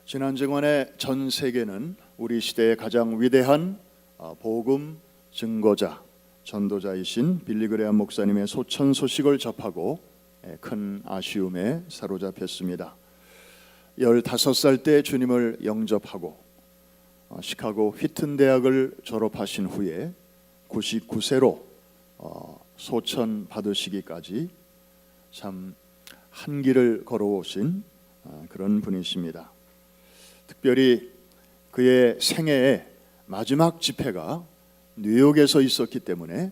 지난 주간에 전 세계는 우리 시대의 가장 위대한 복음 증거자, 전도자이신 빌리 그레엄 목사님의 소천 소식을 접하고 큰 아쉬움에 사로잡혔습니다. 15살 때 주님을 영접하고 시카고 휘튼 대학을 졸업하신 후에 99세로 소천 받으시기까지 참 한 길을 걸어오신 그런 분이십니다. 특별히 그의 생애의 마지막 집회가 뉴욕에서 있었기 때문에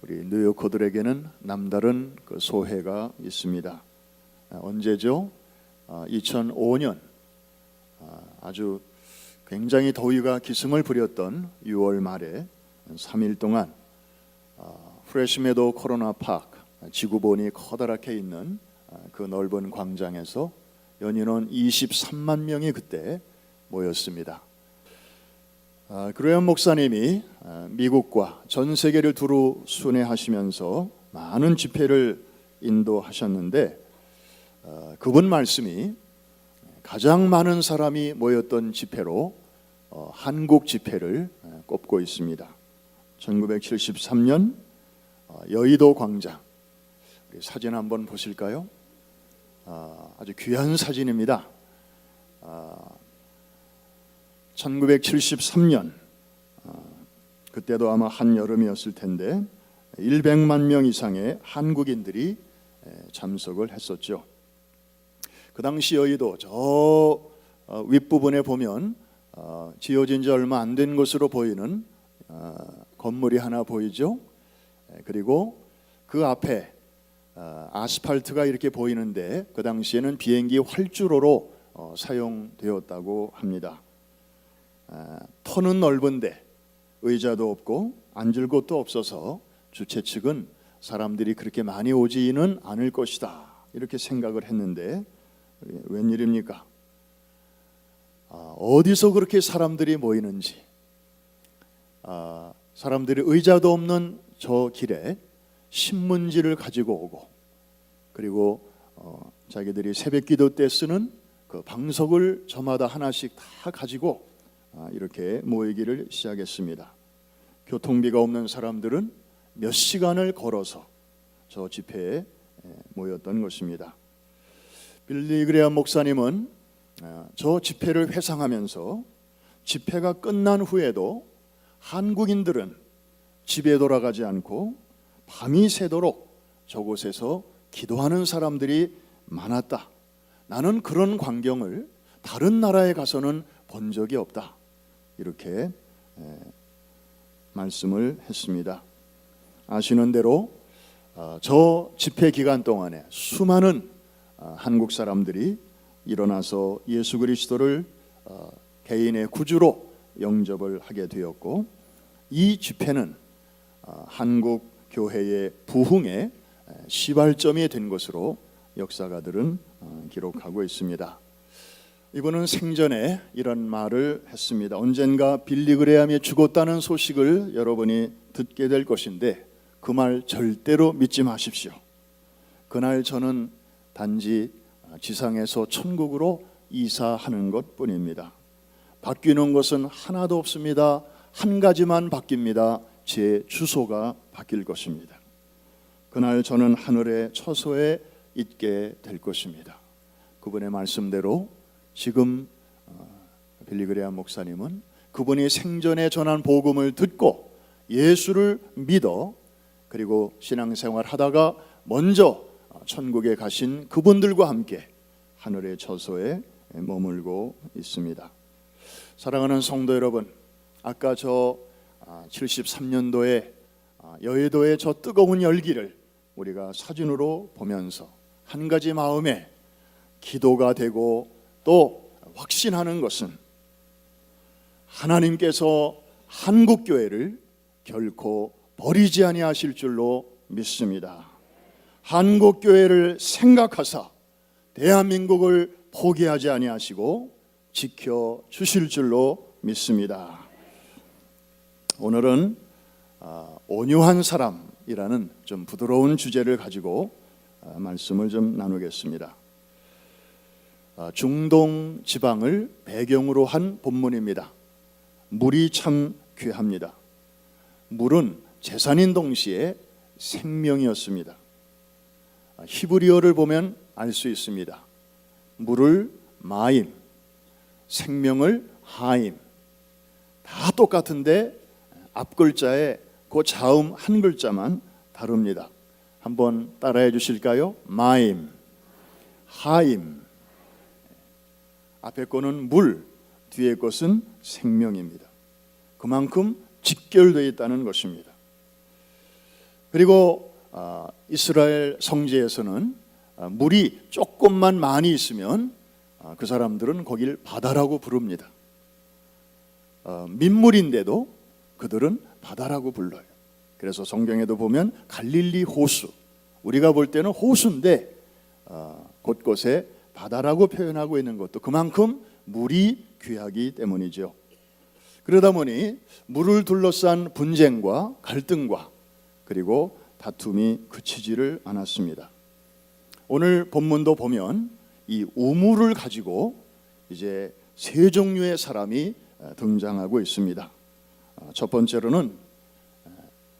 우리 뉴요커들에게는 남다른 그 소회가 있습니다. 언제죠? 2005년 아주 굉장히 더위가 기승을 부렸던 6월 말에 3일 동안 프레시메도 코로나 파크 지구본이 커다랗게 있는 그 넓은 광장에서 연인원 23만 명이 그때 모였습니다. 그레엄 목사님이 미국과 전 세계를 두루 순회하시면서 많은 집회를 인도하셨는데 그분 말씀이 가장 많은 사람이 모였던 집회로 한국 집회를 꼽고 있습니다. 1973년 여의도 광장, 사진 한번 보실까요? 아주 귀한 사진입니다. 1973년 그때도 아마 한여름이었을 텐데 100만 명 이상의 한국인들이 참석을 했었죠. 그 당시 여의도 저 윗부분에 보면 지어진 지 얼마 안 된 것으로 보이는 건물이 하나 보이죠. 그리고 그 앞에 아스팔트가 이렇게 보이는데 그 당시에는 비행기 활주로로 사용되었다고 합니다. 터는 넓은데 의자도 없고 앉을 곳도 없어서 주최 측은 사람들이 그렇게 많이 오지는 않을 것이다 이렇게 생각을 했는데 웬일입니까? 어디서 그렇게 사람들이 모이는지, 사람들이 의자도 없는 저 길에 신문지를 가지고 오고 그리고 자기들이 새벽기도 때 쓰는 그 방석을 저마다 하나씩 다 가지고 이렇게 모이기를 시작했습니다. 교통비가 없는 사람들은 몇 시간을 걸어서 저 집회에 모였던 것입니다. 빌리 그레엄 목사님은 저 집회를 회상하면서 집회가 끝난 후에도 한국인들은 집에 돌아가지 않고 밤이 새도록 저곳에서 기도하는 사람들이 많았다. 나는 그런 광경을 다른 나라에 가서는 본 적이 없다. 이렇게 말씀을 했습니다. 아시는 대로 저 집회 기간 동안에 수많은 한국 사람들이 일어나서 예수 그리스도를 개인의 구주로 영접을 하게 되었고 이 집회는 한국 교회의 부흥의 시발점이 된 것으로 역사가들은 기록하고 있습니다. 이분은 생전에 이런 말을 했습니다. 언젠가 빌리 그레엄이 죽었다는 소식을 여러분이 듣게 될 것인데 그 말 절대로 믿지 마십시오. 그날 저는 단지 지상에서 천국으로 이사하는 것뿐입니다. 바뀌는 것은 하나도 없습니다. 한 가지만 바뀝니다. 제 주소가 바뀔 것입니다. 그날 저는 하늘의 처소에 있게 될 것입니다. 그분의 말씀대로 지금 빌리 그레엄 목사님은 그분이 생전에 전한 복음을 듣고 예수를 믿어 그리고 신앙생활 하다가 먼저 천국에 가신 그분들과 함께 하늘의 처소에 머물고 있습니다. 사랑하는 성도 여러분, 아까 저 73년도에 여의도의 저 뜨거운 열기를 우리가 사진으로 보면서 한 가지 마음에 기도가 되고 또 확신하는 것은 하나님께서 한국교회를 결코 버리지 아니하실 줄로 믿습니다. 한국교회를 생각하사 대한민국을 포기하지 아니하시고 지켜주실 줄로 믿습니다. 오늘은 온유한 사람이라는 좀 부드러운 주제를 가지고 말씀을 좀 나누겠습니다. 중동 지방을 배경으로 한 본문입니다. 물이 참 귀합니다. 물은 재산인 동시에 생명이었습니다. 히브리어를 보면 알 수 있습니다. 물을 마임, 생명을 하임. 다 똑같은데 앞 글자에 그 자음 한 글자만 다릅니다. 한번 따라해 주실까요? 마임, 하임. 앞에 거는 물, 뒤에 것은 생명입니다. 그만큼 직결되어 있다는 것입니다. 그리고 이스라엘 성지에서는 물이 조금만 많이 있으면 그 사람들은 거길 바다라고 부릅니다. 민물인데도 그들은 바다라고 불러요. 그래서 성경에도 보면 갈릴리 호수, 우리가 볼 때는 호수인데 곳곳에 바다라고 표현하고 있는 것도 그만큼 물이 귀하기 때문이죠. 그러다 보니 물을 둘러싼 분쟁과 갈등과 그리고 다툼이 그치지를 않았습니다. 오늘 본문도 보면 이 우물을 가지고 이제 세 종류의 사람이 등장하고 있습니다. 첫 번째로는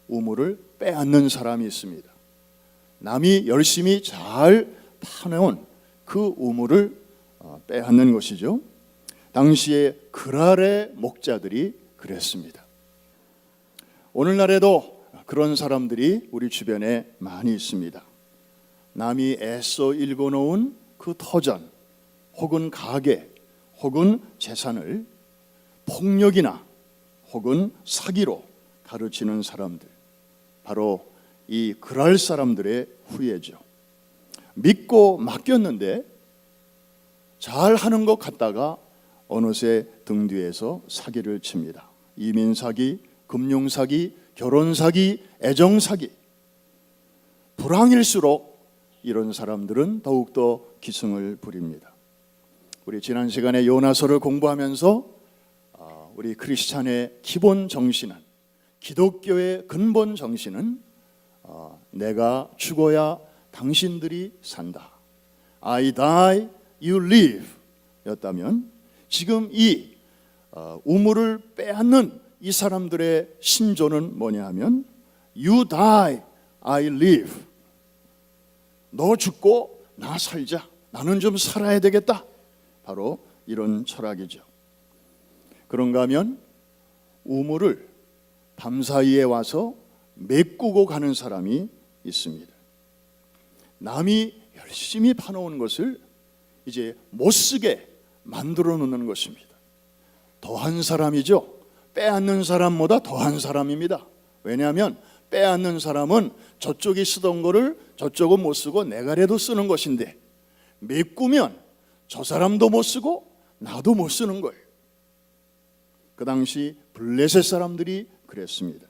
우물을 빼앗는 사람이 있습니다. 남이 열심히 잘 파내온 그 우물을 빼앗는 것이죠. 당시에 그랄의 목자들이 그랬습니다. 오늘날에도 그런 사람들이 우리 주변에 많이 있습니다. 남이 애써 일궈놓은 그 터전 혹은 가게 혹은 재산을 폭력이나 혹은 사기로 가르치는 사람들, 바로 이 그랄 사람들의 후예죠. 믿고 맡겼는데 잘하는 것 같다가 어느새 등 뒤에서 사기를 칩니다. 이민 사기, 금융 사기, 결혼 사기, 애정 사기. 불황일수록 이런 사람들은 더욱더 기승을 부립니다. 우리 지난 시간에 요나서를 공부하면서 우리 크리스찬의 기본 정신은, 기독교의 근본 정신은 내가 죽어야 당신들이 산다. I die, you live 였다면, 지금 이 우물을 빼앗는 이 사람들의 신조는 뭐냐 하면 You die, I live. 너 죽고 나 살자. 나는 좀 살아야 되겠다. 바로 이런 철학이죠. 그런가 하면 우물을 밤사이에 와서 메꾸고 가는 사람이 있습니다. 남이 열심히 파놓은 것을 이제 못쓰게 만들어 놓는 것입니다. 더한 사람이죠. 빼앗는 사람보다 더한 사람입니다. 왜냐하면 빼앗는 사람은 저쪽이 쓰던 거를 저쪽은 못 쓰고 내가라도 쓰는 것인데, 메꾸면 저 사람도 못 쓰고 나도 못 쓰는 거예요. 그 당시 블레셋 사람들이 그랬습니다.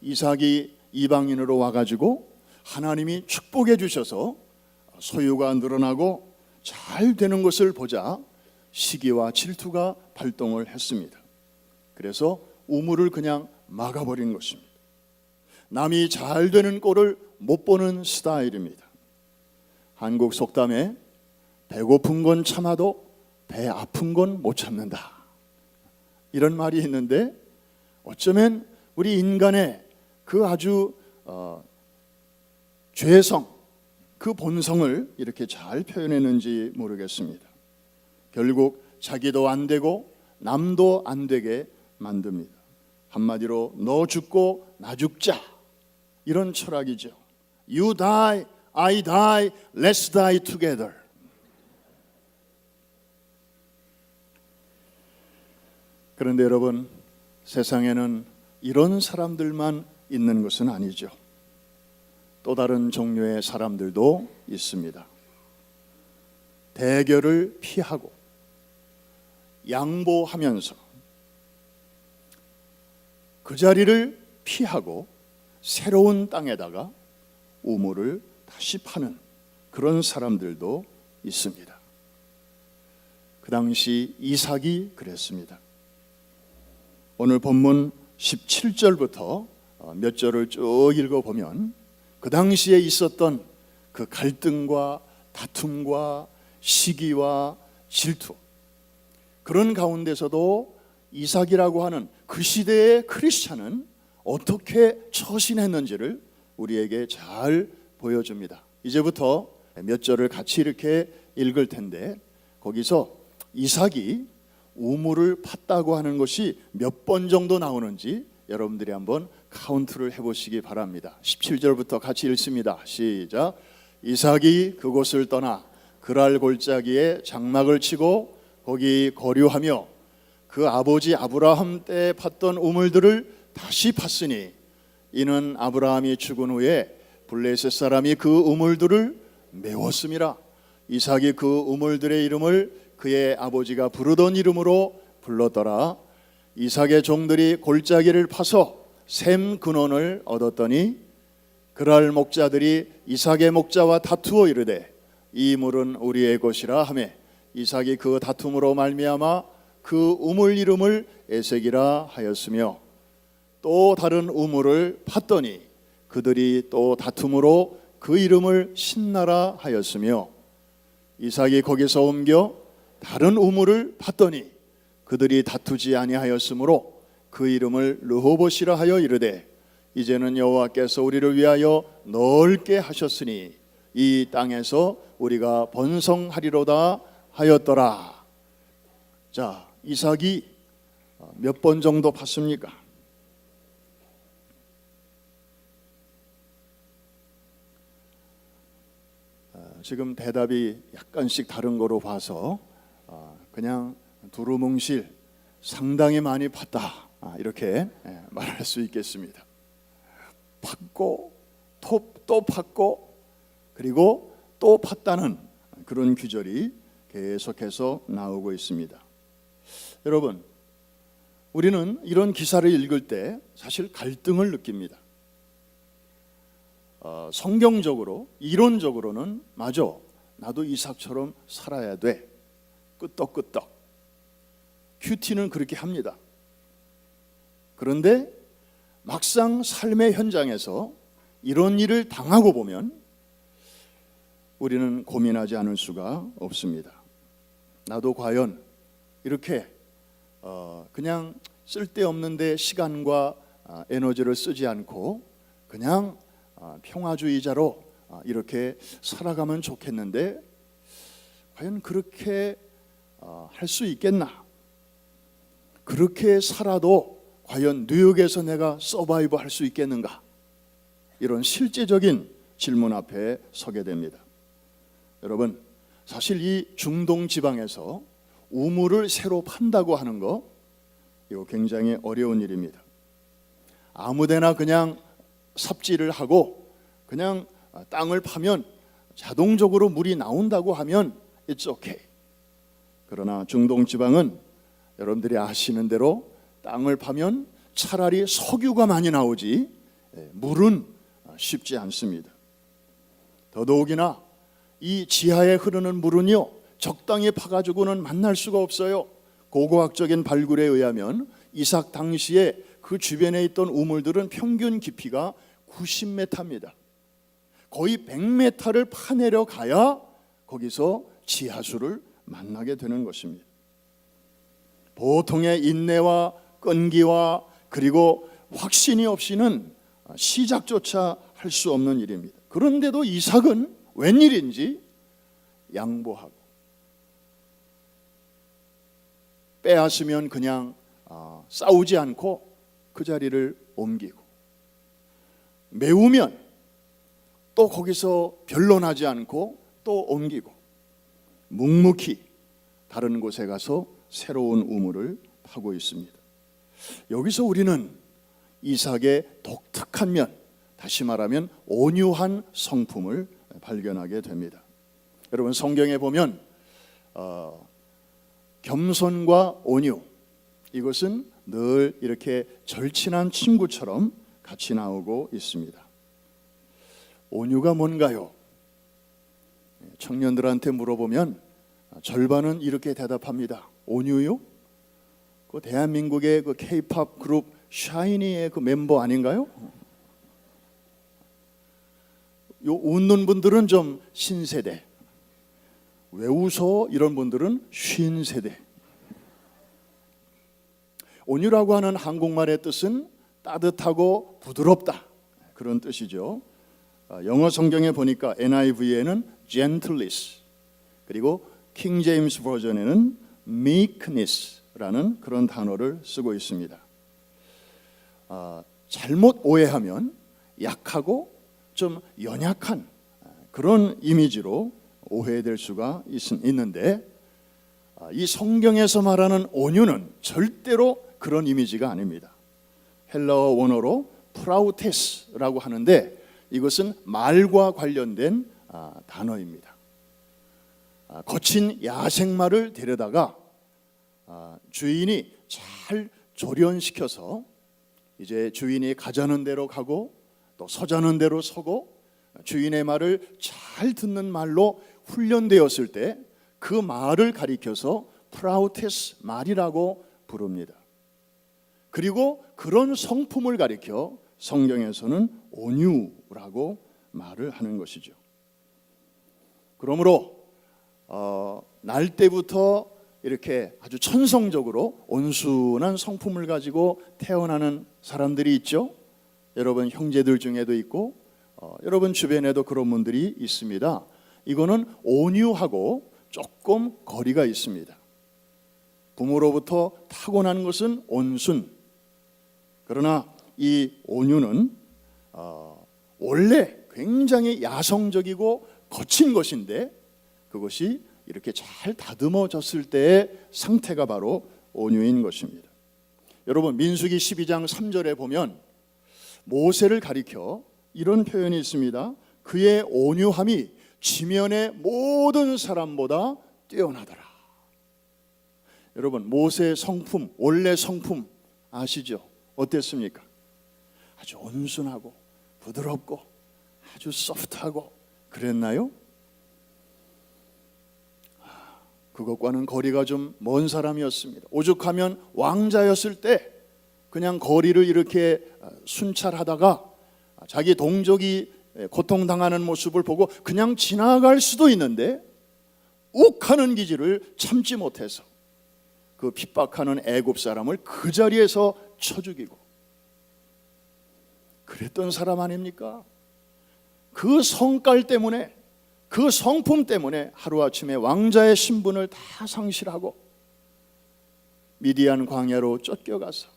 이삭이 이방인으로 와가지고 하나님이 축복해 주셔서 소유가 늘어나고 잘 되는 것을 보자 시기와 질투가 발동을 했습니다. 그래서 우물을 그냥 막아버린 것입니다. 남이 잘 되는 꼴을 못 보는 스타일입니다. 한국 속담에 배고픈 건 참아도 배 아픈 건 못 참는다, 이런 말이 있는데, 어쩌면 우리 인간의 그 아주 죄성, 그 본성을 이렇게 잘 표현했는지 모르겠습니다. 결국 자기도 안 되고 남도 안 되게 만듭니다. 한마디로 너 죽고 나 죽자, 이런 철학이죠. You die, I die, let's die together. 그런데 여러분, 세상에는 이런 사람들만 있는 것은 아니죠. 또 다른 종류의 사람들도 있습니다. 대결을 피하고 양보하면서 그 자리를 피하고 새로운 땅에다가 우물을 다시 파는 그런 사람들도 있습니다. 그 당시 이삭이 그랬습니다. 오늘 본문 17절부터 몇 절을 쭉 읽어보면 그 당시에 있었던 그 갈등과 다툼과 시기와 질투, 그런 가운데서도 이삭이라고 하는 그 시대의 크리스찬은 어떻게 처신했는지를 우리에게 잘 보여줍니다. 이제부터 몇 절을 같이 이렇게 읽을 텐데, 거기서 이삭이 우물을 팠다고 하는 것이 몇 번 정도 나오는지 여러분들이 한번 카운트를 해보시기 바랍니다. 17절부터 같이 읽습니다. 시작. 이삭이 그곳을 떠나 그랄 골짜기에 장막을 치고 거기 거류하며 그 아버지 아브라함 때 팠던 우물들을 다시 팠으니 이는 아브라함이 죽은 후에 블레셋 사람이 그 우물들을 메웠음이라. 이삭이 그 우물들의 이름을 그의 아버지가 부르던 이름으로 불렀더라. 이삭의 종들이 골짜기를 파서 샘 근원을 얻었더니 그랄 목자들이 이삭의 목자와 다투어 이르되 이 물은 우리의 것이라 하매 이삭이 그 다툼으로 말미암아 그 우물 이름을 에색이라 하였으며 또 다른 우물을 팠더니 그들이 또 다툼으로 그 이름을 신나라 하였으며 이삭이 거기서 옮겨 다른 우물을 팠더니 그들이 다투지 아니하였으므로 그 이름을 르호봇이라 하여 이르되 이제는 여호와께서 우리를 위하여 넓게 하셨으니 이 땅에서 우리가 번성하리로다 하였더라. 자, 이삭이 몇 번 정도 팠습니까? 지금 대답이 약간씩 다른 거로 봐서 그냥 두루뭉실 상당히 많이 팠다, 이렇게 말할 수 있겠습니다. 팠고 또 팠고 그리고 또 팠다는 그런 규절이 계속해서 나오고 있습니다. 여러분, 우리는 이런 기사를 읽을 때 사실 갈등을 느낍니다. 성경적으로, 이론적으로는 맞아, 나도 이삭처럼 살아야 돼, 끄떡끄떡 큐티는 그렇게 합니다. 그런데 막상 삶의 현장에서 이런 일을 당하고 보면 우리는 고민하지 않을 수가 없습니다. 나도 과연 이렇게 그냥 쓸데없는데 시간과 에너지를 쓰지 않고 그냥 평화주의자로 이렇게 살아가면 좋겠는데 과연 그렇게 할 수 있겠나? 그렇게 살아도 과연 뉴욕에서 내가 서바이브 할 수 있겠는가? 이런 실제적인 질문 앞에 서게 됩니다. 여러분, 사실 이 중동 지방에서 우물을 새로 판다고 하는 거, 이거 굉장히 어려운 일입니다. 아무데나 그냥 삽질을 하고 그냥 땅을 파면 자동적으로 물이 나온다고 하면 it's okay. 그러나 중동 지방은 여러분들이 아시는 대로 땅을 파면 차라리 석유가 많이 나오지 물은 쉽지 않습니다. 더더욱이나 이 지하에 흐르는 물은요, 적당히 파가지고는 만날 수가 없어요. 고고학적인 발굴에 의하면 이삭 당시에 그 주변에 있던 우물들은 평균 깊이가 90m입니다. 거의 100m를 파내려 가야 거기서 지하수를 만나게 되는 것입니다. 보통의 인내와 끈기와 그리고 확신이 없이는 시작조차 할 수 없는 일입니다. 그런데도 이삭은 웬일인지 양보하고, 빼앗으면 그냥 싸우지 않고 그 자리를 옮기고, 메우면 또 거기서 변론하지 않고 또 옮기고, 묵묵히 다른 곳에 가서 새로운 우물을 파고 있습니다. 여기서 우리는 이삭의 독특한 면, 다시 말하면 온유한 성품을 발견하게 됩니다. 여러분, 성경에 보면 겸손과 온유, 이것은 늘 이렇게 절친한 친구처럼 같이 나오고 있습니다. 온유가 뭔가요? 청년들한테 물어보면 절반은 이렇게 대답합니다. 온유요? 그 대한민국의 그 K-팝 그룹 샤이니의 그 멤버 아닌가요? 요 웃는 분들은 좀 신세대. 왜 웃어? 이런 분들은 쉰 세대. 온유라고 하는 한국말의 뜻은 따뜻하고 부드럽다, 그런 뜻이죠. 영어 성경에 보니까 NIV에는 gentleness, 그리고 킹 제임스 버전에는 meekness라는 그런 단어를 쓰고 있습니다. 잘못 오해하면 약하고 좀 연약한 그런 이미지로 오해될 수가 있는데, 이 성경에서 말하는 온유는 절대로 그런 이미지가 아닙니다. 헬라어 원어로 프라우테스라고 하는데, 이것은 말과 관련된 단어입니다. 거친 야생마를 데려다가 주인이 잘 조련시켜서 이제 주인이 가자는 대로 가고 또 서자는 대로 서고 주인의 말을 잘 듣는 말로 훈련되었을 때 그 말을 가리켜서 프라우테스 말이라고 부릅니다. 그리고 그런 성품을 가리켜 성경에서는 온유라고 말을 하는 것이죠. 그러므로 날 때부터 이렇게 아주 천성적으로 온순한 성품을 가지고 태어나는 사람들이 있죠. 여러분 형제들 중에도 있고 여러분 주변에도 그런 분들이 있습니다. 이거는 온유하고 조금 거리가 있습니다. 부모로부터 타고난 것은 온순. 그러나 이 온유는 원래 굉장히 야성적이고 거친 것인데, 그것이 이렇게 잘 다듬어졌을 때의 상태가 바로 온유인 것입니다. 여러분 민수기 12장 3절에 보면 모세를 가리켜 이런 표현이 있습니다. 그의 온유함이 지면의 모든 사람보다 뛰어나더라. 여러분 모세의 성품, 원래 성품 아시죠? 어땠습니까? 아주 온순하고 부드럽고 아주 소프트하고 그랬나요? 그것과는 거리가 좀 먼 사람이었습니다. 오죽하면 왕자였을 때 그냥 거리를 이렇게 순찰하다가 자기 동족이 고통당하는 모습을 보고 그냥 지나갈 수도 있는데 욱하는 기질을 참지 못해서 그 핍박하는 애굽 사람을 그 자리에서 쳐 죽이고 그랬던 사람 아닙니까? 그 성깔 때문에, 그 성품 때문에 하루아침에 왕자의 신분을 다 상실하고 미디안 광야로 쫓겨가서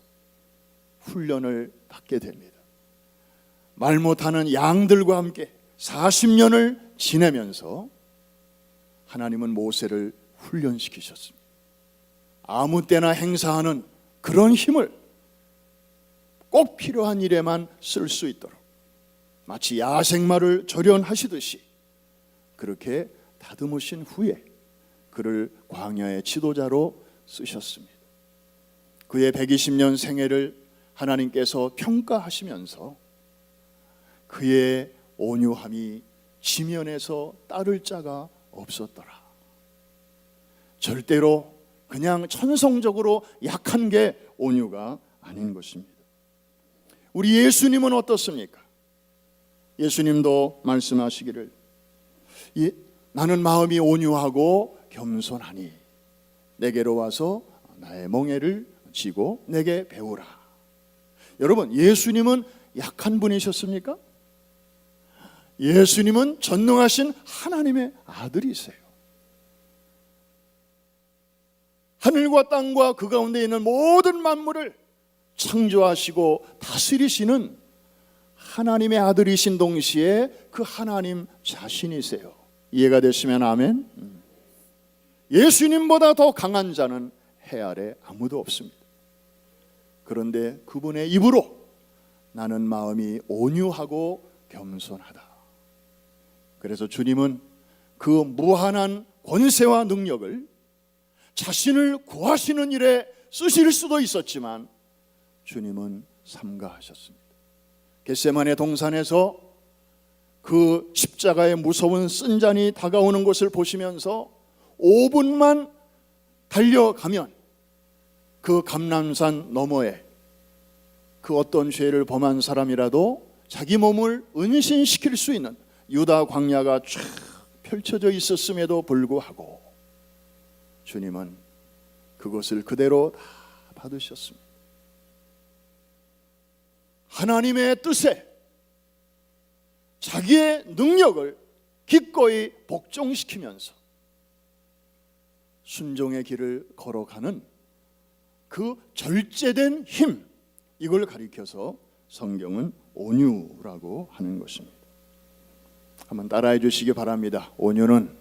훈련을 받게 됩니다. 말 못하는 양들과 함께 40년을 지내면서 하나님은 모세를 훈련시키셨습니다. 아무 때나 행사하는 그런 힘을 꼭 필요한 일에만 쓸 수 있도록 마치 야생마를 조련하시듯이 그렇게 다듬으신 후에 그를 광야의 지도자로 쓰셨습니다. 그의 120년 생애를 하나님께서 평가하시면서 그의 온유함이 지면에서 따를 자가 없었더라. 절대로 그냥 천성적으로 약한 게 온유가 아닌 것입니다. 우리 예수님은 어떻습니까? 예수님도 말씀하시기를 나는 마음이 온유하고 겸손하니 내게로 와서 나의 멍에를 지고 내게 배우라. 여러분 예수님은 약한 분이셨습니까? 예수님은 전능하신 하나님의 아들이세요. 하늘과 땅과 그 가운데 있는 모든 만물을 창조하시고 다스리시는 하나님의 아들이신 동시에 그 하나님 자신이세요. 이해가 되시면 아멘. 예수님보다 더 강한 자는 해 아래 아무도 없습니다. 그런데 그분의 입으로 나는 마음이 온유하고 겸손하다. 그래서 주님은 그 무한한 권세와 능력을 자신을 구하시는 일에 쓰실 수도 있었지만 주님은 삼가하셨습니다. 겟세마네 동산에서 그 십자가의 무서운 쓴잔이 다가오는 것을 보시면서 5분만 달려가면 그 감람산 너머에 그 어떤 죄를 범한 사람이라도 자기 몸을 은신시킬 수 있는 유다 광야가 쫙 펼쳐져 있었음에도 불구하고 주님은 그것을 그대로 다 받으셨습니다. 하나님의 뜻에 자기의 능력을 기꺼이 복종시키면서 순종의 길을 걸어가는 그 절제된 힘, 이걸 가리켜서 성경은 온유라고 하는 것입니다. 한번 따라해 주시기 바랍니다. 온유는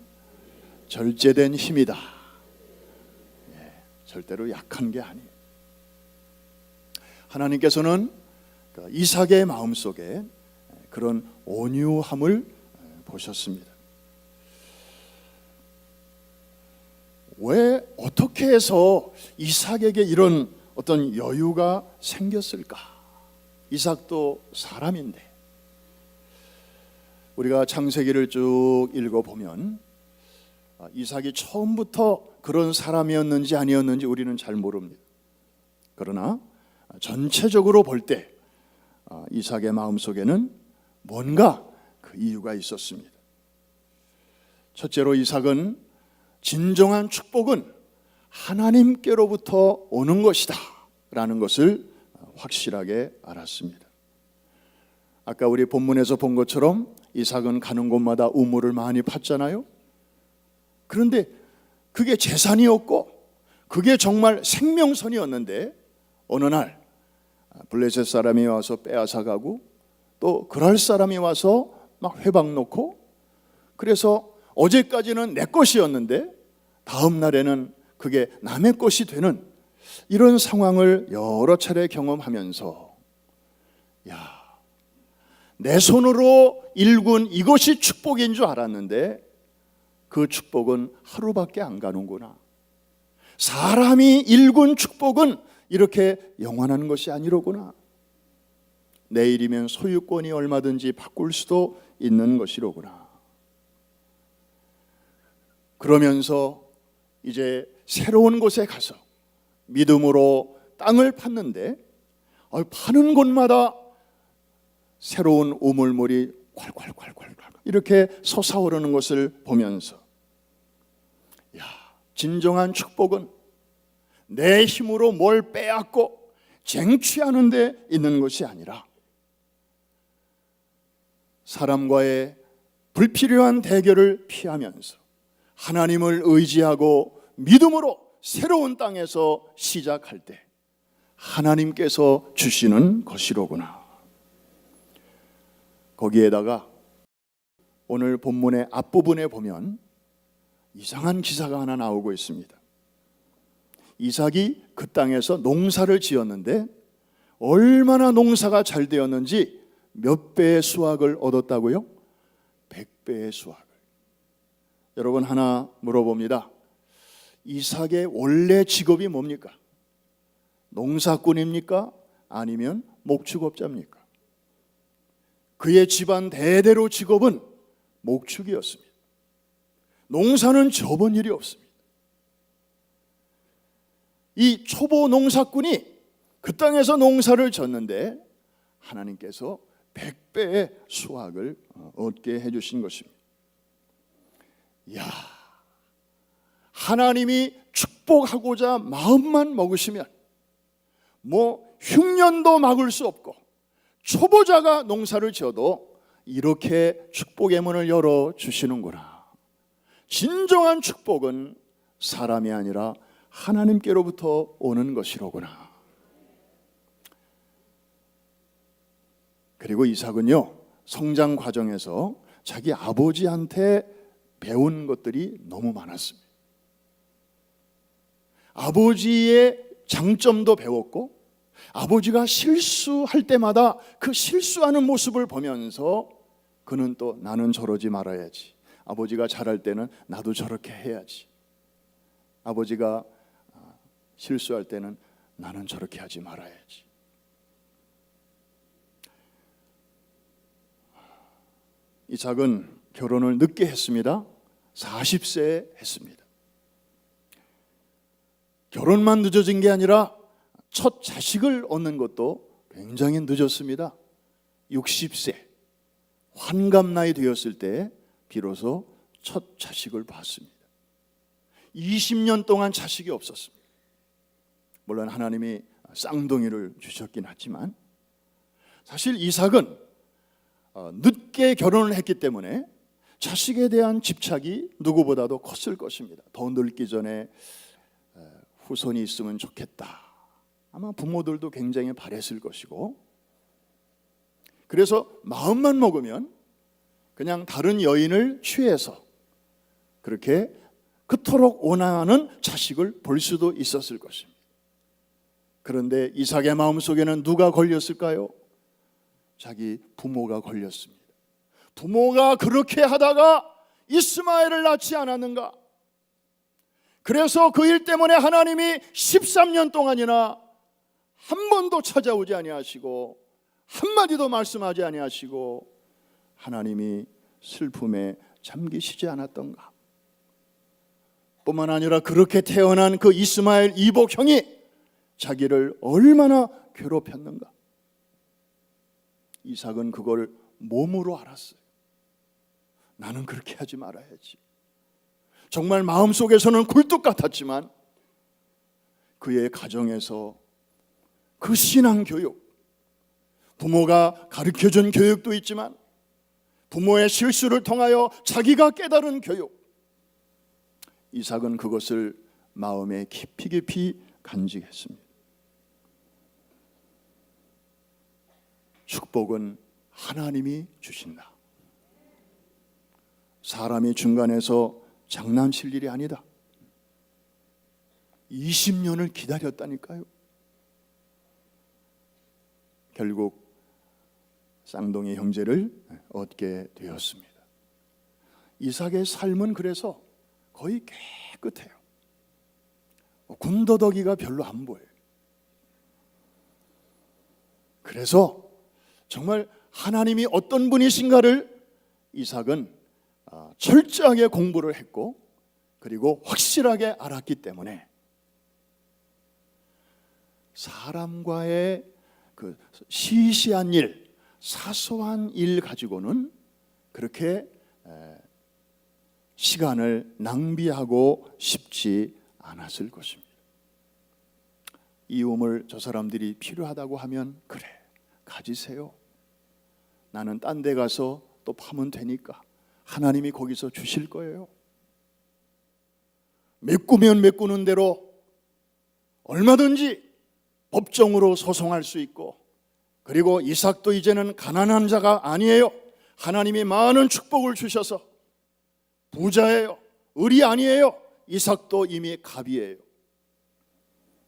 절제된 힘이다. 절대로 약한 게 아니에요. 하나님께서는 이삭의 마음속에 그런 온유함을 보셨습니다. 왜 어떻게 해서 이삭에게 이런 어떤 여유가 생겼을까? 이삭도 사람인데 우리가 창세기를 쭉 읽어보면 이삭이 처음부터 그런 사람이었는지 아니었는지 우리는 잘 모릅니다. 그러나 전체적으로 볼 때 이삭의 마음속에는 뭔가 그 이유가 있었습니다. 첫째로 이삭은 진정한 축복은 하나님께로부터 오는 것이다 라는 것을 확실하게 알았습니다. 아까 우리 본문에서 본 것처럼 이삭은 가는 곳마다 우물을 많이 팠잖아요. 그런데 그게 재산이었고 그게 정말 생명선이었는데 어느 날 블레셋 사람이 와서 빼앗아가고 또 그랄 사람이 와서 막 회방 놓고, 그래서 어제까지는 내 것이었는데 다음 날에는 그게 남의 것이 되는 이런 상황을 여러 차례 경험하면서 내 손으로 일군 이것이 축복인 줄 알았는데 그 축복은 하루밖에 안 가는구나. 사람이 일군 축복은 이렇게 영원한 것이 아니로구나. 내일이면 소유권이 얼마든지 바꿀 수도 있는 것이로구나. 그러면서 이제 새로운 곳에 가서 믿음으로 땅을 팠는데 파는 곳마다 새로운 우물물이 콸콸콸콸 이렇게 솟아오르는 것을 보면서 진정한 축복은 내 힘으로 뭘 빼앗고 쟁취하는 데 있는 것이 아니라 사람과의 불필요한 대결을 피하면서 하나님을 의지하고 믿음으로 새로운 땅에서 시작할 때 하나님께서 주시는 것이로구나. 거기에다가 오늘 본문의 앞부분에 보면 이상한 기사가 하나 나오고 있습니다. 이삭이 그 땅에서 농사를 지었는데 얼마나 농사가 잘 되었는지 몇 배의 수확을 얻었다고요? 100배의 수확을. 여러분 하나 물어봅니다. 이삭의 원래 직업이 뭡니까? 농사꾼입니까? 아니면 목축업자입니까? 그의 집안 대대로 직업은 목축이었습니다. 농사는 접은 일이 없습니다. 이 초보 농사꾼이 그 땅에서 농사를 졌는데 하나님께서 100배의 수확을 얻게 해주신 것입니다. 하나님이 축복하고자 마음만 먹으시면 흉년도 막을 수 없고 초보자가 농사를 지어도 이렇게 축복의 문을 열어주시는구나. 진정한 축복은 사람이 아니라 하나님께로부터 오는 것이로구나. 그리고 이삭은요, 성장 과정에서 자기 아버지한테 배운 것들이 너무 많았습니다. 아버지의 장점도 배웠고 아버지가 실수할 때마다 그 실수하는 모습을 보면서 그는 또 나는 저러지 말아야지, 아버지가 잘할 때는 나도 저렇게 해야지, 아버지가 실수할 때는 나는 저렇게 하지 말아야지. 이삭은 결혼을 늦게 했습니다. 40세에 했습니다. 결혼만 늦어진 게 아니라 첫 자식을 얻는 것도 굉장히 늦었습니다. 60세 환갑 나이 되었을 때 비로소 첫 자식을 봤습니다. 20년 동안 자식이 없었습니다. 물론 하나님이 쌍둥이를 주셨긴 하지만 사실 이삭은 늦게 결혼을 했기 때문에 자식에 대한 집착이 누구보다도 컸을 것입니다. 더 늙기 전에 후손이 있으면 좋겠다. 아마 부모들도 굉장히 바랬을 것이고, 그래서 마음만 먹으면 그냥 다른 여인을 취해서 그렇게 그토록 원하는 자식을 볼 수도 있었을 것입니다. 그런데 이삭의 마음속에는 누가 걸렸을까요? 자기 부모가 걸렸습니다. 부모가 그렇게 하다가 이스마엘을 낳지 않았는가? 그래서 그 일 때문에 하나님이 13년 동안이나 한 번도 찾아오지 아니하시고 한마디도 말씀하지 아니하시고 하나님이 슬픔에 잠기시지 않았던가? 뿐만 아니라 그렇게 태어난 그 이스마엘 이복 형이 자기를 얼마나 괴롭혔는가? 이삭은 그걸 몸으로 알았어요. 나는 그렇게 하지 말아야지. 정말 마음속에서는 굴뚝 같았지만 그의 가정에서 그 신앙 교육, 부모가 가르쳐준 교육도 있지만 부모의 실수를 통하여 자기가 깨달은 교육, 이삭은 그것을 마음에 깊이 깊이 간직했습니다. 축복은 하나님이 주신다. 사람이 중간에서 장난칠 일이 아니다. 20년을 기다렸다니까요. 결국 쌍둥이 형제를 얻게 되었습니다. 이삭의 삶은 그래서 거의 깨끗해요. 군더더기가 별로 안 보여요. 그래서 정말 하나님이 어떤 분이신가를 이삭은 철저하게 공부를 했고 그리고 확실하게 알았기 때문에 사람과의 그 시시한 일, 사소한 일 가지고는 그렇게 시간을 낭비하고 싶지 않았을 것입니다. 이 우물 저 사람들이 필요하다고 하면 그래, 가지세요. 나는 딴 데 가서 또 파면 되니까 하나님이 거기서 주실 거예요. 메꾸면 메꾸는 대로 얼마든지 법정으로 소송할 수 있고, 그리고 이삭도 이제는 가난한 자가 아니에요. 하나님이 많은 축복을 주셔서 부자예요. 을이 아니에요. 이삭도 이미 갑이에요.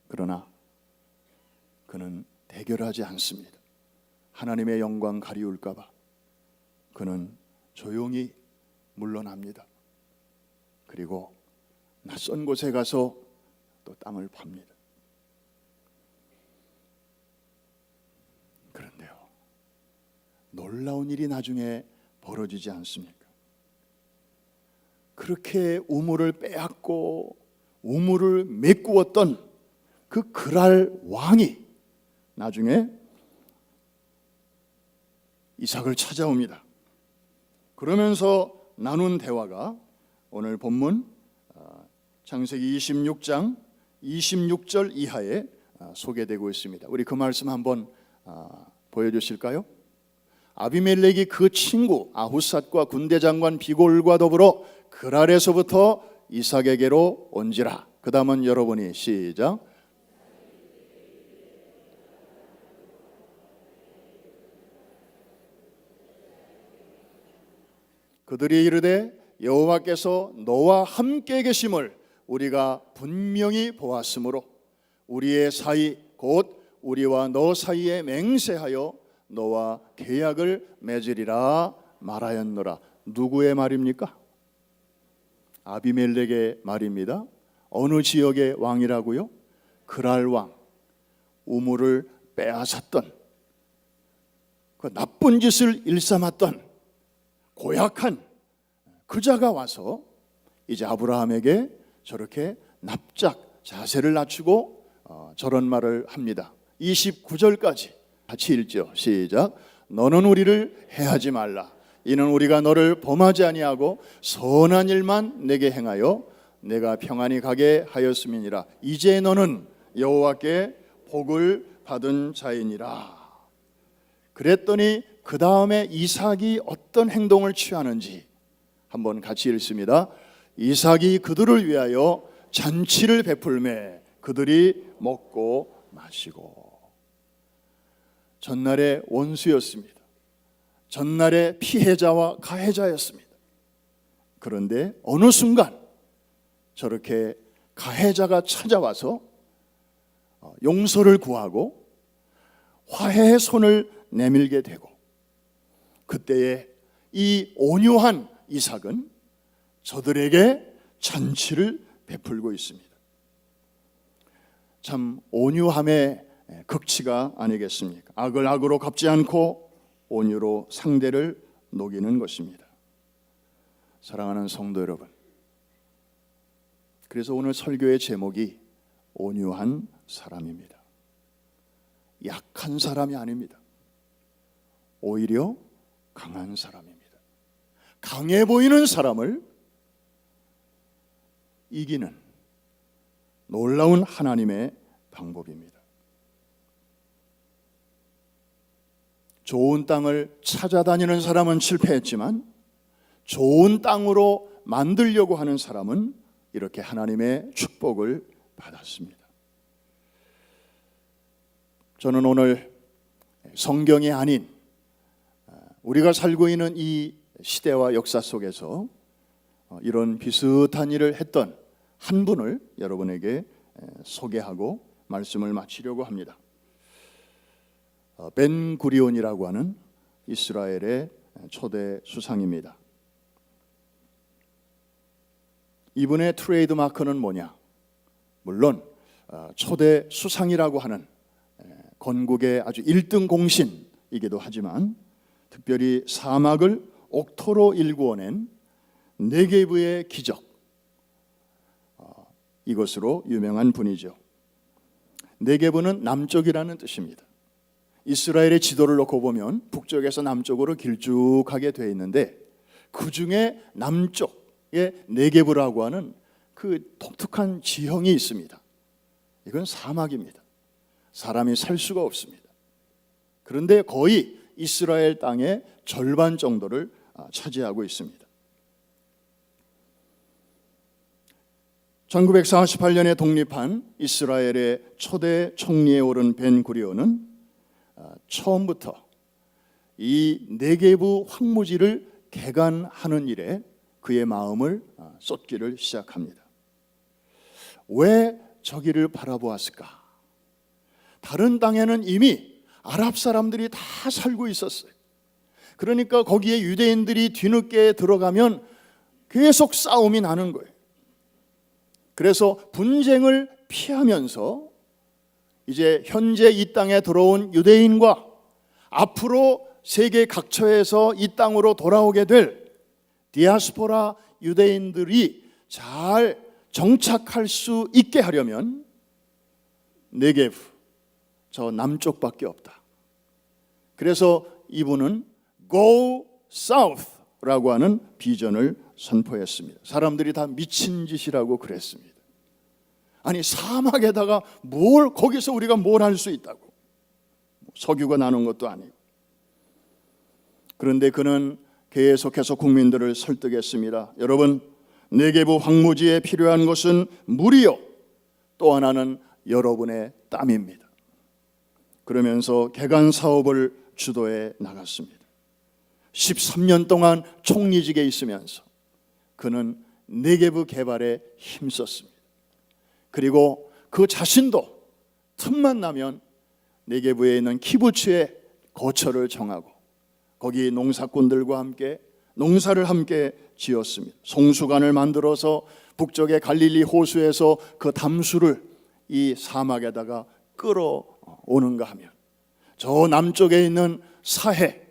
그러나 그는 대결하지 않습니다. 하나님의 영광 가리울까 봐 그는 조용히 물러납니다. 그리고 낯선 곳에 가서 또 땅을 팝니다. 그런데요, 놀라운 일이 나중에 벌어지지 않습니까? 그렇게 우물을 빼앗고 우물을 메꾸었던 그 그랄 왕이 나중에 이삭을 찾아옵니다. 그러면서 나눈 대화가 오늘 본문 창세기 26장 26절 이하에 소개되고 있습니다. 우리 그 말씀 한번 보여주실까요? 아비멜렉이 그 친구 아후삿과 군대장관 비골과 더불어 그랄에서부터 이삭에게로 온지라. 그 다음은 여러분이 시작. 그들이 이르되 여호와께서 너와 함께 계심을 우리가 분명히 보았으므로 우리의 사이 곧 우리와 너 사이에 맹세하여 너와 계약을 맺으리라 말하였노라. 누구의 말입니까? 아비멜렉의 말입니다. 어느 지역의 왕이라고요? 그랄 왕. 우물을 빼앗았던, 그 나쁜 짓을 일삼았던 고약한 그 자가 와서 이제 아브라함에게 저렇게 납작 자세를 낮추고 저런 말을 합니다. 29절까지 같이 읽죠. 시작. 너는 우리를 해하지 말라. 이는 우리가 너를 범하지 아니하고 선한 일만 내게 행하여 내가 평안히 가게 하였음이니라. 이제 너는 여호와께 복을 받은 자이니라. 그랬더니 그 다음에 이삭이 어떤 행동을 취하는지 한번 같이 읽습니다. 이삭이 그들을 위하여 잔치를 베풀매 그들이 먹고 마시고. 전날의 원수였습니다. 전날의 피해자와 가해자였습니다. 그런데 어느 순간 저렇게 가해자가 찾아와서 용서를 구하고 화해의 손을 내밀게 되고, 그때에 이 온유한 이삭은 저들에게 잔치를 베풀고 있습니다. 참 온유함의 극치가 아니겠습니까? 악을 악으로 갚지 않고 온유로 상대를 녹이는 것입니다. 사랑하는 성도 여러분, 그래서 오늘 설교의 제목이 온유한 사람입니다. 약한 사람이 아닙니다. 오히려 강한 사람입니다. 강해 보이는 사람을 이기는 놀라운 하나님의 방법입니다. 좋은 땅을 찾아다니는 사람은 실패했지만 좋은 땅으로 만들려고 하는 사람은 이렇게 하나님의 축복을 받았습니다. 저는 오늘 성경이 아닌 우리가 살고 있는 이 시대와 역사 속에서 이런 비슷한 일을 했던 한 분을 여러분에게 소개하고 말씀을 마치려고 합니다. 벤 구리온이라고 하는 이스라엘의 초대 수상입니다. 이분의 트레이드 마크는 뭐냐? 물론 초대 수상이라고 하는 건국의 아주 1등 공신이기도 하지만 특별히 사막을 옥토로 일구어낸 네게브의 기적, 이것으로 유명한 분이죠. 네게브는 남쪽이라는 뜻입니다. 이스라엘의 지도를 놓고 보면 북쪽에서 남쪽으로 길쭉하게 되어 있는데 그 중에 남쪽에 네게브라고 하는 그 독특한 지형이 있습니다. 이건 사막입니다. 사람이 살 수가 없습니다. 그런데 거의 이스라엘 땅의 절반 정도를 차지하고 있습니다. 1948년에 독립한 이스라엘의 초대 총리에 오른 벤 구리온은 처음부터 이 네게브 황무지를 개간하는 일에 그의 마음을 쏟기를 시작합니다. 왜 저기를 바라보았을까? 다른 땅에는 이미 아랍 사람들이 다 살고 있었어요. 그러니까 거기에 유대인들이 뒤늦게 들어가면 계속 싸움이 나는 거예요. 그래서 분쟁을 피하면서 이제 현재 이 땅에 들어온 유대인과 앞으로 세계 각처에서 이 땅으로 돌아오게 될 디아스포라 유대인들이 잘 정착할 수 있게 하려면 네게브, 저 남쪽밖에 없다. 그래서 이분은 Go South라고 하는 비전을 선포했습니다. 사람들이 다 미친 짓이라고 그랬습니다. 아니 사막에다가 거기서 우리가 뭘 할 수 있다고. 석유가 나는 것도 아니고. 그런데 그는 계속해서 국민들을 설득했습니다. 여러분, 네게브 황무지에 필요한 것은 물이요, 또 하나는 여러분의 땀입니다. 그러면서 개간 사업을 주도해 나갔습니다. 13년 동안 총리직에 있으면서 그는 네게브 개발에 힘썼습니다. 그리고 그 자신도 틈만 나면 네게브에 있는 키부츠에 거처를 정하고 거기 농사꾼들과 함께 농사를 함께 지었습니다. 송수관을 만들어서 북쪽의 갈릴리 호수에서 그 담수를 이 사막에다가 끌어오는가 하면 저 남쪽에 있는 사해,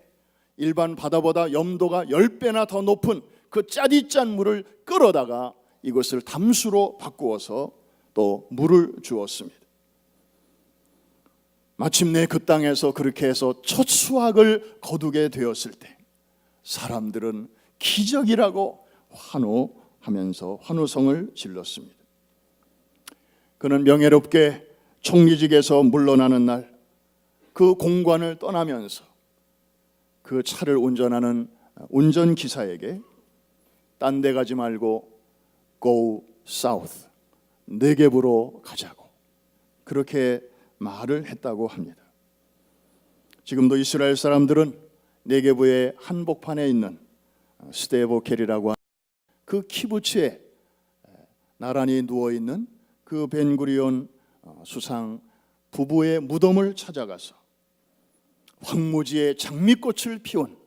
일반 바다보다 염도가 10배나 더 높은 그 짜디짠 물을 끌어다가 이것을 담수로 바꾸어서 또 물을 주었습니다. 마침내 그 땅에서 그렇게 해서 첫 수확을 거두게 되었을 때 사람들은 기적이라고 환호하면서 환호성을 질렀습니다. 그는 명예롭게 총리직에서 물러나는 날 그 공관을 떠나면서 그 차를 운전하는 운전기사에게 딴 데 가지 말고 Go South, 네겝으로 가자고 그렇게 말을 했다고 합니다. 지금도 이스라엘 사람들은 네겝의 한복판에 있는 스데보켈이라고 하는 그 키부츠에 나란히 누워있는 그 벤구리온 수상 부부의 무덤을 찾아가서 황무지에 장미꽃을 피운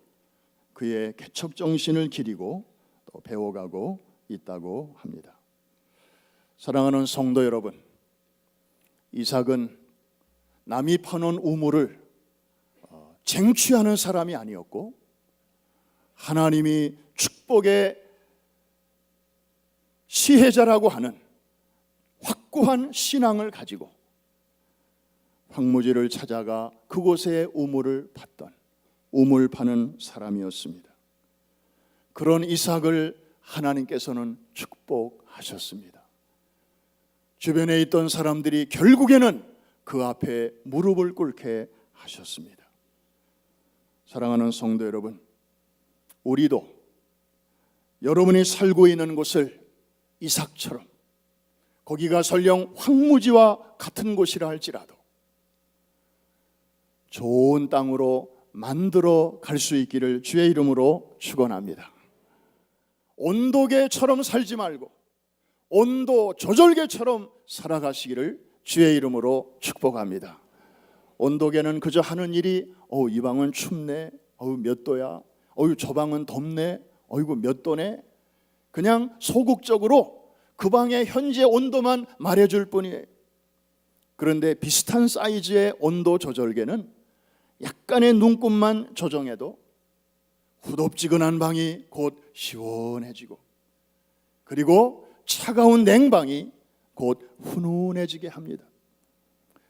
그의 개척정신을 기리고 또 배워가고 있다고 합니다. 사랑하는 성도 여러분, 이삭은 남이 파놓은 우물을 쟁취하는 사람이 아니었고 하나님이 축복의 시혜자라고 하는 확고한 신앙을 가지고 황무지를 찾아가 그곳에 우물을 팠던 우물 파는 사람이었습니다. 그런 이삭을 하나님께서는 축복하셨습니다. 주변에 있던 사람들이 결국에는 그 앞에 무릎을 꿇게 하셨습니다. 사랑하는 성도 여러분, 우리도 여러분이 살고 있는 곳을 이삭처럼 거기가 설령 황무지와 같은 곳이라 할지라도 좋은 땅으로 만들어 갈 수 있기를 주의 이름으로 축원합니다. 온도계처럼 살지 말고 온도 조절계처럼 살아가시기를 주의 이름으로 축복합니다. 온도계는 그저 하는 일이 이 방은 춥네, 몇 도야, 저 방은 덥네, 어이구 몇 도네, 그냥 소극적으로 그 방의 현재 온도만 말해줄 뿐이에요. 그런데 비슷한 사이즈의 온도 조절계는 약간의 눈곱만 조정해도 후덥지근한 방이 곧 시원해지고 그리고 차가운 냉방이 곧 훈훈해지게 합니다.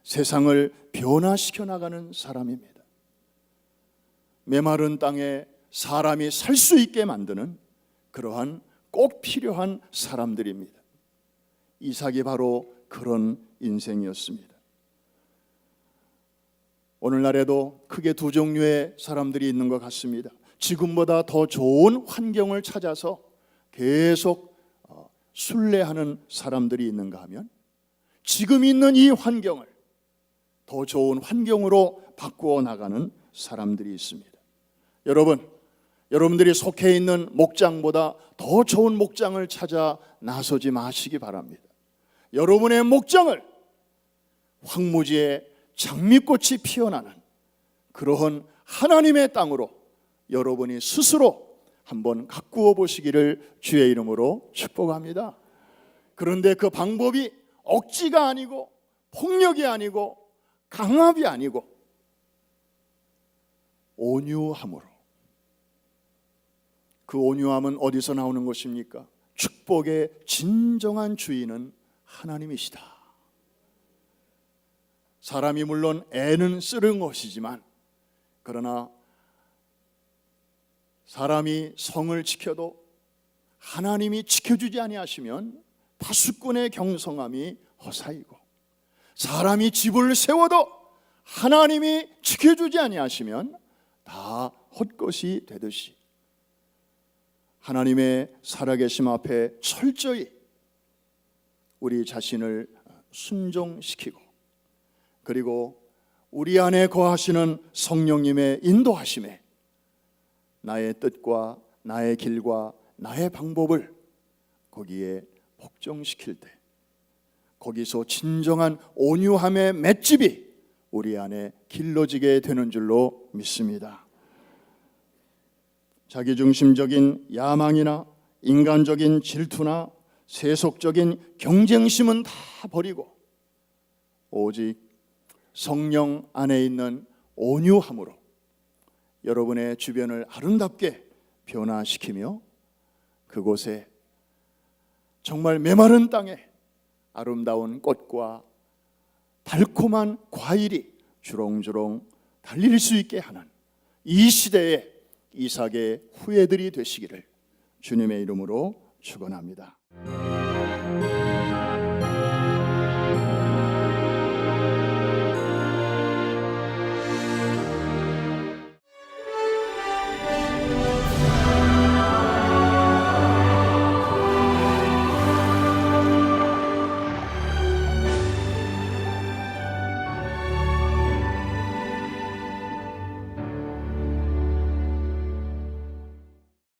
세상을 변화시켜 나가는 사람입니다. 메마른 땅에 사람이 살 수 있게 만드는 그러한 꼭 필요한 사람들입니다. 이삭이 바로 그런 인생이었습니다. 오늘날에도 크게 두 종류의 사람들이 있는 것 같습니다. 지금보다 더 좋은 환경을 찾아서 계속 순례하는 사람들이 있는가 하면 지금 있는 이 환경을 더 좋은 환경으로 바꾸어 나가는 사람들이 있습니다. 여러분들이 속해 있는 목장보다 더 좋은 목장을 찾아 나서지 마시기 바랍니다. 여러분의 목장을 황무지에 장미꽃이 피어나는 그러한 하나님의 땅으로 여러분이 스스로 한번 가꾸어 보시기를 주의 이름으로 축복합니다. 그런데 그 방법이 억지가 아니고 폭력이 아니고 강압이 아니고 온유함으로. 그 온유함은 어디서 나오는 것입니까? 축복의 진정한 주인은 하나님이시다. 사람이 물론 애는 쓰는 것이지만 그러나 사람이 성을 지켜도 하나님이 지켜주지 아니하시면 파수꾼의 경성함이 허사이고 사람이 집을 세워도 하나님이 지켜주지 아니하시면 다 헛것이 되듯이 하나님의 살아계심 앞에 철저히 우리 자신을 순종시키고 그리고 우리 안에 거하시는 성령님의 인도하심에 나의 뜻과 나의 길과 나의 방법을 거기에 복종시킬 때 거기서 진정한 온유함의 맷집이 우리 안에 길러지게 되는 줄로 믿습니다. 자기중심적인 야망이나 인간적인 질투나 세속적인 경쟁심은 다 버리고 오직 성령 안에 있는 온유함으로 여러분의 주변을 아름답게 변화시키며 그곳에 정말 메마른 땅에 아름다운 꽃과 달콤한 과일이 주렁주렁 달릴 수 있게 하는 이 시대에 이삭의 후예들이 되시기를 주님의 이름으로 축원합니다.